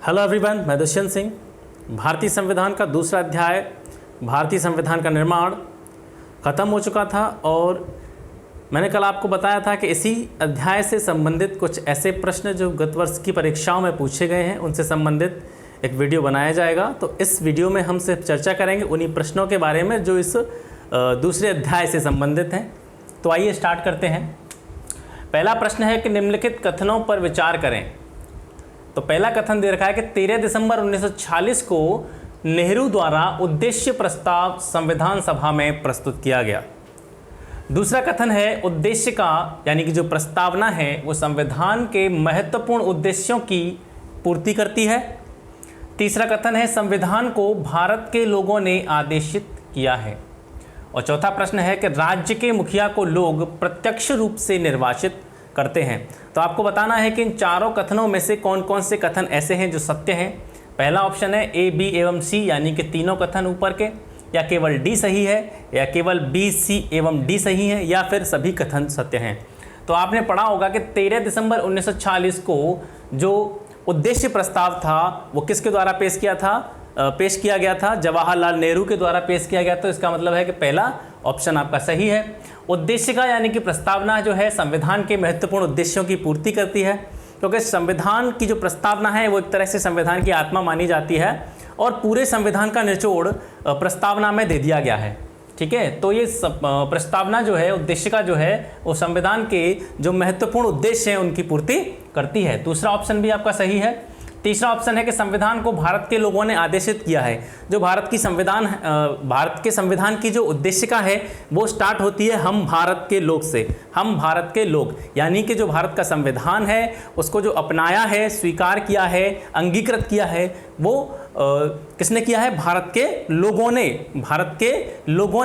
Hello everyone, मैं दुष्यंत सिंह। भारतीय संविधान का दूसरा अध्याय, भारतीय संविधान का निर्माण ख़त्म हो चुका था और मैंने कल आपको बताया था कि इसी अध्याय से संबंधित कुछ ऐसे प्रश्न जो गत वर्ष की परीक्षाओं में पूछे गए हैं उनसे संबंधित एक वीडियो बनाया जाएगा। तो इस वीडियो में हम सिर्फ चर्चा करेंगे उन्हीं प्रश्नों के बारे में जो इस दूसरे अध्याय से संबंधित हैं। तो आइए स्टार्ट करते हैं। पहला प्रश्न है कि निम्नलिखित कथनों पर विचार करें। तो पहला कथन दे रखा है कि 13 दिसंबर 1946 को नेहरू द्वारा उद्देश्य प्रस्ताव संविधान सभा में प्रस्तुत किया गया। दूसरा कथन है उद्देश्य का यानी कि जो प्रस्तावना है वो संविधान के महत्वपूर्ण उद्देश्यों की पूर्ति करती है। तीसरा कथन है संविधान को भारत के लोगों ने आदेशित किया है। और चौथा प्रश्न है कि राज्य के मुखिया को लोग प्रत्यक्ष रूप से निर्वाचित करते हैं। तो आपको बताना है कि इन चारों कथनों में से कौन कौन से कथन ऐसे हैं जो सत्य हैं। पहला ऑप्शन है ए, बी एवं सी यानी कि तीनों कथन ऊपर के, या केवल डी सही है, या केवल बी, सी एवं डी सही है, या फिर सभी कथन सत्य हैं। तो आपने पढ़ा होगा कि 13 दिसंबर 1946 को जो उद्देश्य प्रस्ताव था वो किसके द्वारा पेश किया गया था? जवाहरलाल नेहरू के द्वारा पेश किया गया। तो इसका मतलब है कि पहला ऑप्शन आपका सही है। उद्देश्य का यानी कि प्रस्तावना जो है संविधान के महत्वपूर्ण उद्देश्यों की पूर्ति करती है, क्योंकि संविधान की जो प्रस्तावना है वो एक तरह से संविधान की आत्मा मानी जाती है और पूरे संविधान का निचोड़ प्रस्तावना में दे दिया गया है। ठीक है, तो ये प्रस्तावना जो है उद्देश्य का जो है वो संविधान के जो महत्वपूर्ण उद्देश्य हैं उनकी पूर्ति करती है। दूसरा ऑप्शन भी आपका सही है। तीसरा ऑप्शन है कि संविधान को भारत के लोगों ने आदेशित किया है। जो भारत के संविधान की जो उद्देशिका है वो स्टार्ट होती है हम भारत के लोग से। हम भारत के लोग यानी कि जो भारत का संविधान है उसको जो अपनाया है, स्वीकार किया है, अंगीकृत किया है वो किसने किया है? भारत के लोगों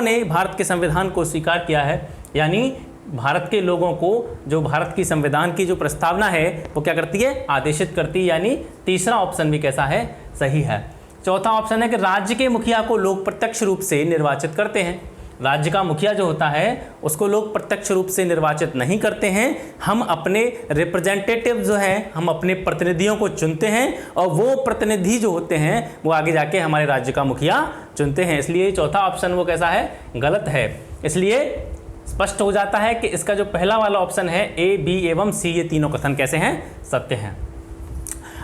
ने भारत के संविधान को स्वीकार किया है। यानी भारत के लोगों को जो भारत की संविधान की जो प्रस्तावना है वो क्या करती है? आदेशित करती है। यानी तीसरा ऑप्शन भी कैसा है? सही है। चौथा ऑप्शन है कि राज्य के मुखिया को लोग प्रत्यक्ष रूप से निर्वाचित करते हैं। राज्य का मुखिया जो होता है उसको लोग प्रत्यक्ष रूप से निर्वाचित नहीं करते हैं। हम अपने रिप्रेजेंटेटिव जो हैं, हम अपने प्रतिनिधियों को चुनते हैं और वो प्रतिनिधि जो होते हैं वो आगे जाके हमारे राज्य का मुखिया चुनते हैं। इसलिए चौथा ऑप्शन वो कैसा है? गलत है। इसलिए स्पष्ट हो जाता है कि इसका जो पहला वाला ऑप्शन है ए, बी एवं सी, ये तीनों कथन कैसे हैं? सत्य हैं।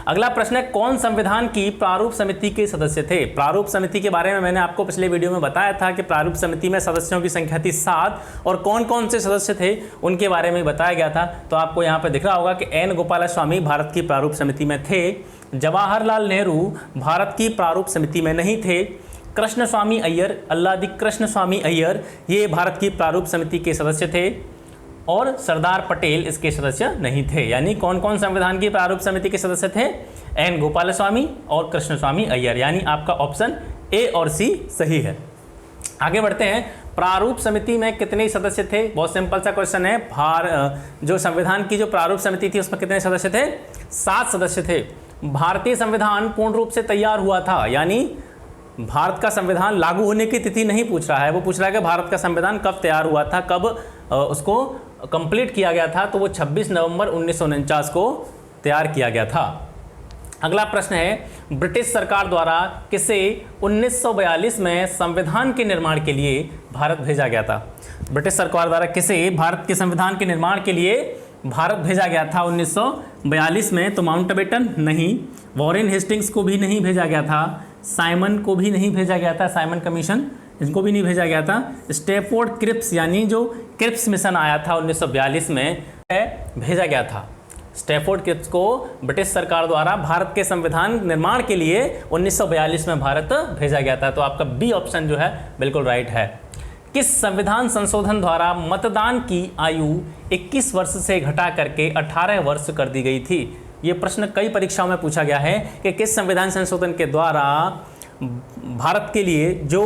अगला प्रश्न है कौन संविधान की प्रारूप समिति के सदस्य थे? प्रारूप समिति के बारे में मैंने आपको पिछले वीडियो में बताया था कि प्रारूप समिति में सदस्यों की संख्या थी 7 और कौन कौन से सदस्य थे उनके बारे में बताया गया था। तो आपको यहाँ पर दिख रहा होगा कि एन गोपालस्वामी भारत की प्रारूप समिति में थे, जवाहरलाल नेहरू भारत की प्रारूप समिति में नहीं थे, कृष्ण स्वामी अय्यर, अल्लादी कृष्ण स्वामी अय्यर ये भारत की प्रारूप समिति के सदस्य थे और सरदार पटेल इसके सदस्य नहीं थे। यानी कौन कौन संविधान की प्रारूप समिति के सदस्य थे? एन गोपालस्वामी और कृष्ण स्वामी अय्यर। यानी आपका ऑप्शन ए और सी सही है। आगे बढ़ते हैं। प्रारूप समिति में कितने सदस्य थे? बहुत सिंपल सा क्वेश्चन है। जो संविधान की जो प्रारूप समिति थी उसमें कितने सदस्य थे? 7 सदस्य थे। भारतीय संविधान पूर्ण रूप से तैयार हुआ था, यानी भारत का संविधान लागू होने की तिथि नहीं पूछ रहा है, वो पूछ रहा है कि भारत का संविधान कब तैयार हुआ था, कब उसको कंप्लीट किया गया था। तो वो 26 नवंबर 1949 को तैयार किया गया था। अगला प्रश्न है ब्रिटिश सरकार द्वारा किसे 1942 में संविधान के निर्माण के लिए भारत भेजा गया था? ब्रिटिश सरकार द्वारा किसे भारत के संविधान के निर्माण के लिए भारत भेजा गया था 1942 में? तो माउंटबेटन नहीं, वॉरेन हेस्टिंग्स को भी नहीं भेजा गया था, साइमन को भी नहीं भेजा गया था, साइमन कमीशन इनको भी नहीं भेजा गया था, स्टैफोर्ड क्रिप्स यानी जो क्रिप्स मिशन आया था 1942 में भेजा गया था। स्टैफोर्ड क्रिप्स को ब्रिटिश सरकार द्वारा भारत के संविधान निर्माण के लिए 1942 में भारत भेजा गया था। तो आपका बी ऑप्शन जो है बिल्कुल राइट है। किस संविधान संशोधन द्वारा मतदान की आयु 21 वर्ष से घटा करके 18 वर्ष कर दी गई थी? ये प्रश्न कई परीक्षाओं में पूछा गया है कि किस संविधान संशोधन के द्वारा भारत के लिए जो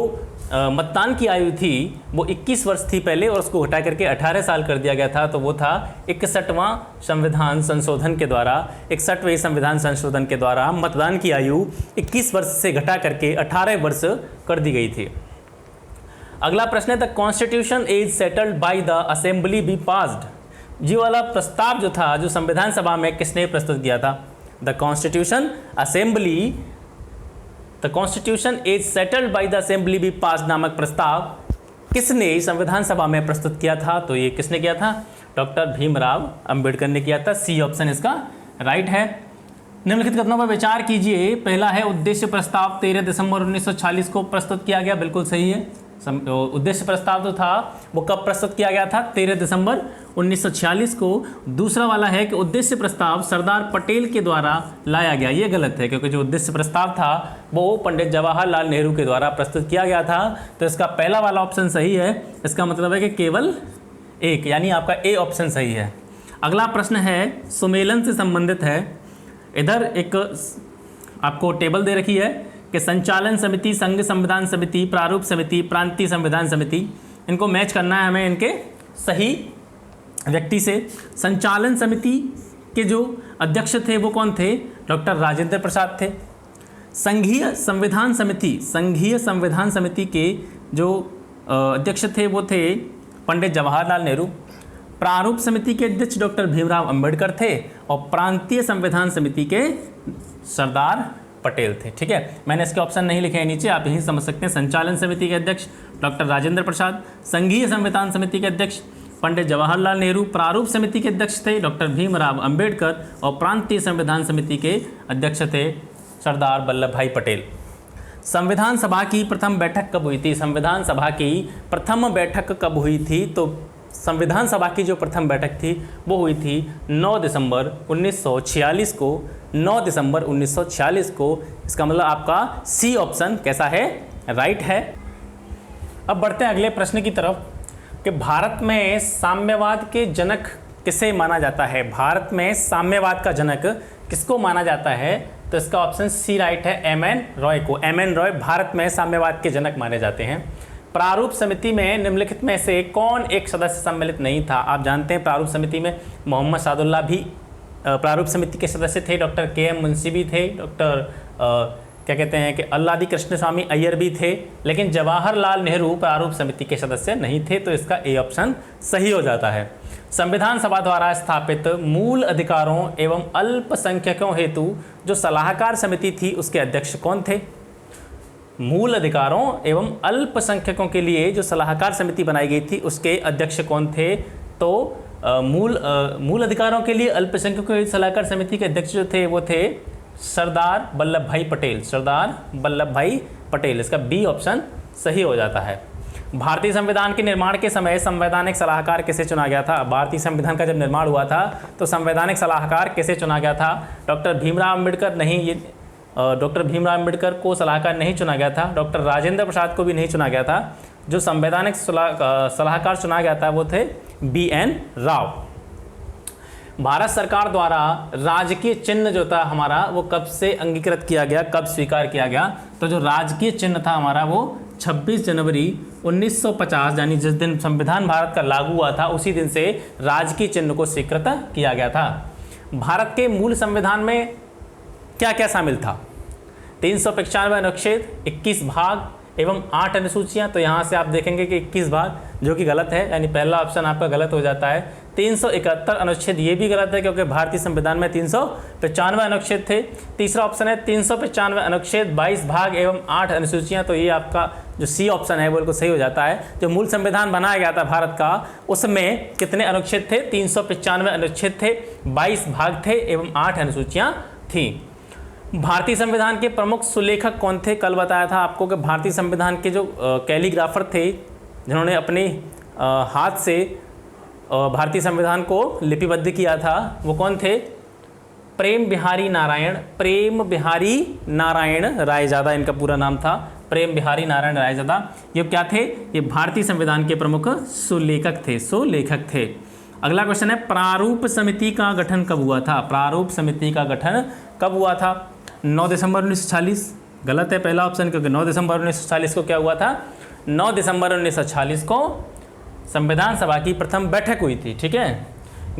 मतदान की आयु थी वो 21 वर्ष थी पहले और उसको घटा करके 18 साल कर दिया गया था। तो वो था 61वां संविधान संशोधन के द्वारा। 61वें संविधान संशोधन के द्वारा मतदान की आयु 21 वर्ष से घटा करके 18 वर्ष कर दी गई थी। अगला प्रश्न है the constitution is settled by the assembly be passed. जी वाला प्रस्ताव जो था जो संविधान सभा में किसने प्रस्तुत किया था? The constitution is settled by the assembly be pass नामक प्रस्ताव किसने संविधान सभा में प्रस्तुत किया था? तो ये किसने किया था? डॉक्टर भीमराव अंबेडकर ने किया था। सी ऑप्शन इसका राइट है। निम्नलिखित कथनों पर विचार कीजिए। पहला है उद्देश्य प्रस्ताव 13 दिसंबर 1946 को प्रस्तुत किया गया, बिल्कुल सही है। उद्देश्य प्रस्ताव जो था वो कब प्रस्तुत किया गया था? 13 दिसंबर 1946 को। दूसरा वाला है कि उद्देश्य प्रस्ताव सरदार पटेल के द्वारा लाया गया, ये गलत है, क्योंकि जो उद्देश्य प्रस्ताव था वो पंडित जवाहरलाल नेहरू के द्वारा प्रस्तुत किया गया था। तो इसका पहला वाला ऑप्शन सही है। इसका मतलब है कि केवल एक, यानी आपका ए ऑप्शन सही है। अगला प्रश्न है सुमेलन से संबंधित है। इधर एक आपको टेबल दे रखी है कि संचालन समिति, संघ संविधान समिति, प्रारूप समिति, प्रांतीय संविधान समिति, इनको मैच करना है हमें इनके सही व्यक्ति से। संचालन समिति के जो अध्यक्ष थे वो कौन थे? डॉक्टर राजेंद्र प्रसाद थे। संघीय संविधान समिति के जो अध्यक्ष थे वो थे पंडित जवाहरलाल नेहरू। प्रारूप समिति के अध्यक्ष डॉक्टर भीमराव अंबेडकर थे और प्रांतीय संविधान समिति के सरदार पटेल थे। ठीक है, मैंने इसके ऑप्शन नहीं लिखे हैं नीचे, आप यही समझ सकते हैं। संचालन समिति के अध्यक्ष डॉक्टर राजेंद्र प्रसाद, संघीय संविधान समिति के अध्यक्ष पंडित जवाहरलाल नेहरू, प्रारूप समिति के अध्यक्ष थे डॉक्टर भीमराव अंबेडकर और प्रांतीय संविधान समिति के अध्यक्ष थे सरदार वल्लभ भाई पटेल। संविधान सभा की प्रथम बैठक कब हुई थी? संविधान सभा की प्रथम बैठक कब हुई थी? तो संविधान सभा की जो प्रथम बैठक थी वो हुई थी 9 दिसंबर 1946 को। 9 दिसंबर 1946 को। इसका मतलब आपका सी ऑप्शन कैसा है? राइट है। अब बढ़ते हैं अगले प्रश्न की तरफ कि भारत में साम्यवाद के जनक किसे माना जाता है? भारत में साम्यवाद का जनक किसको माना जाता है? तो इसका ऑप्शन सी राइट है, एम.एन. रॉय को। एम.एन. रॉय भारत में साम्यवाद के जनक माने जाते हैं। प्रारूप समिति में निम्नलिखित में से कौन एक सदस्य सम्मिलित नहीं था? आप जानते हैं प्रारूप समिति में मोहम्मद सादुल्लाह भी प्रारूप समिति के सदस्य थे, डॉक्टर के.एम. मुंशी भी थे, डॉक्टर क्या कहते हैं कि अल्लादी कृष्ण स्वामी अय्यर भी थे, लेकिन जवाहरलाल नेहरू प्रारूप समिति के सदस्य नहीं थे। तो इसका ए ऑप्शन सही हो जाता है। संविधान सभा द्वारा स्थापित मूल अधिकारों एवं अल्पसंख्यकों हेतु जो सलाहकार समिति थी उसके अध्यक्ष कौन थे? मूल अधिकारों एवं अल्पसंख्यकों के लिए जो सलाहकार समिति बनाई गई थी उसके अध्यक्ष कौन थे? तो मूल अधिकारों के लिए अल्पसंख्यकों की सलाहकार समिति के अध्यक्ष जो थे वो थे सरदार वल्लभ भाई पटेल। सरदार वल्लभ भाई पटेल। इसका बी ऑप्शन सही हो जाता है। भारतीय संविधान के निर्माण के समय संवैधानिक सलाहकार किसे चुना गया था? भारतीय संविधान का जब निर्माण हुआ था तो संवैधानिक सलाहकार किसे चुना गया था? डॉक्टर भीमराव अंबेडकर नहीं, ये डॉक्टर भीमराव अंबेडकर को सलाहकार नहीं चुना गया था। डॉक्टर राजेंद्र प्रसाद को भी नहीं चुना गया था। जो संवैधानिक सलाहकार चुना गया था वो थे बी.एन. राव। भारत सरकार द्वारा राजकीय चिन्ह जो था हमारा वो कब से अंगीकृत किया गया, कब स्वीकार किया गया? तो जो राजकीय चिन्ह था हमारा वो 26 जनवरी 1950, यानी जिस दिन संविधान भारत का लागू हुआ था उसी दिन से राजकीय चिन्ह को स्वीकृत किया गया था। भारत के मूल संविधान में क्या क्या शामिल था? 395 अनुच्छेद, 21 भाग एवं 8 अनुसूचियाँ। तो यहाँ से आप देखेंगे कि 21 भाग, जो कि गलत है, यानी पहला ऑप्शन आपका गलत हो जाता है। 371 अनुच्छेद, ये भी गलत है क्योंकि भारतीय संविधान में 395 अनुच्छेद थे। तीसरा ऑप्शन है 395 अनुच्छेद, 22 भाग एवं 8 अनुसूचियाँ। तो ये आपका जो सी ऑप्शन है वो बिल्कुल सही हो जाता है। जो मूल संविधान बनाया गया था भारत का उसमें कितने अनुच्छेद थे? 395 अनुच्छेद थे, 22 भाग थे एवं 8 अनुसूचियाँ थीं। भारतीय संविधान के प्रमुख सुलेखक कौन थे? कल बताया था आपको कि भारतीय संविधान के जो कैलीग्राफर थे जिन्होंने अपने हाथ से भारतीय संविधान को लिपिबद्ध किया था वो कौन थे? प्रेम बिहारी नारायण रायजादा इनका पूरा नाम था। प्रेम बिहारी नारायण रायजादा। ये क्या थे? ये भारतीय संविधान के प्रमुख सुलेखक थे। अगला क्वेश्चन है प्रारूप समिति का गठन कब हुआ था? प्रारूप समिति का गठन कब हुआ था? 9 दिसंबर 1946। गलत है पहला ऑप्शन, क्योंकि 9 दिसंबर 1946 को क्या हुआ था? 9 दिसंबर 1946 को संविधान सभा की प्रथम बैठक हुई थी। ठीक है।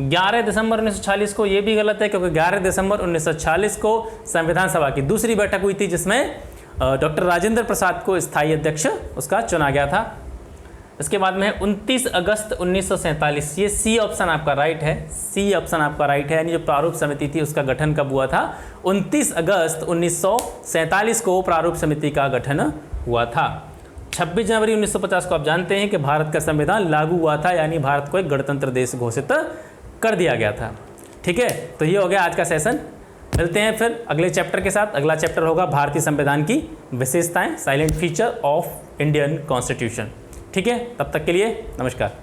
11 दिसंबर 1946 को, ये भी गलत है क्योंकि 11 दिसंबर 1946 को संविधान सभा की दूसरी बैठक हुई थी जिसमें डॉक्टर राजेंद्र प्रसाद को स्थायी अध्यक्ष उसका चुना गया था। उसके बाद में है 29 अगस्त 1947, ये सी ऑप्शन आपका राइट है, सी ऑप्शन आपका राइट है। यानी जो प्रारूप समिति थी उसका गठन कब हुआ था? 29 अगस्त 1947 को प्रारूप समिति का गठन हुआ था। 26 जनवरी 1950 को आप जानते हैं कि भारत का संविधान लागू हुआ था, यानी भारत को एक गणतंत्र देश घोषित कर दिया गया था। ठीक है, तो ये हो गया आज का सेशन। मिलते हैं फिर अगले चैप्टर के साथ। अगला चैप्टर होगा भारतीय संविधान की विशेषताएं, silent feature of Indian constitution. ठीक है, तब तक के लिए नमस्कार।